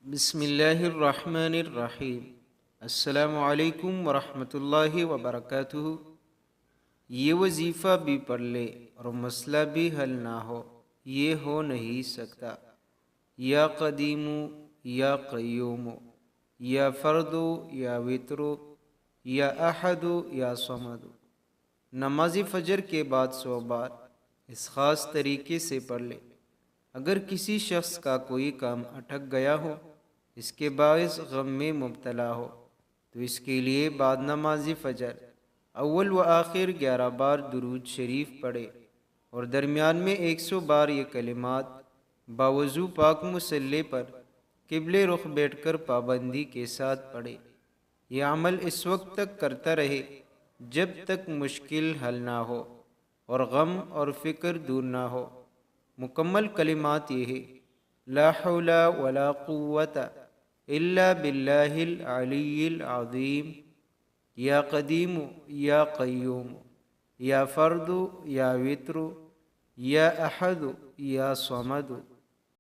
بسم اللہ الرحمن الرحیم۔ السلام علیکم ورحمۃ اللہ وبرکاتہ۔ یہ وظیفہ بھی پڑھ لے اور مسئلہ بھی حل نہ ہو، یہ ہو نہیں سکتا۔ یا قدیم یا قیوم، یا فرد یا وتر، یا احد یا صمد۔ نماز فجر کے بعد 100 بار اس خاص طریقے سے پڑھ لے۔ اگر کسی شخص کا کوئی کام اٹک گیا ہو، اس کے باعث غم میں مبتلا ہو، تو اس کے لیے بعد نماز فجر اول و آخر 11 بار درود شریف پڑھے اور درمیان میں 100 بار یہ کلمات باوضو پاک مصلی پر قبلے رخ بیٹھ کر پابندی کے ساتھ پڑھے۔ یہ عمل اس وقت تک کرتا رہے جب تک مشکل حل نہ ہو اور غم اور فکر دور نہ ہو۔ مکمل کلمات یہ ہے: لا حول ولا قوت الا باللہ العلی العظیم، یا قدیم یا قیوم، یا فرد یا وتر، یا احد یا صمد۔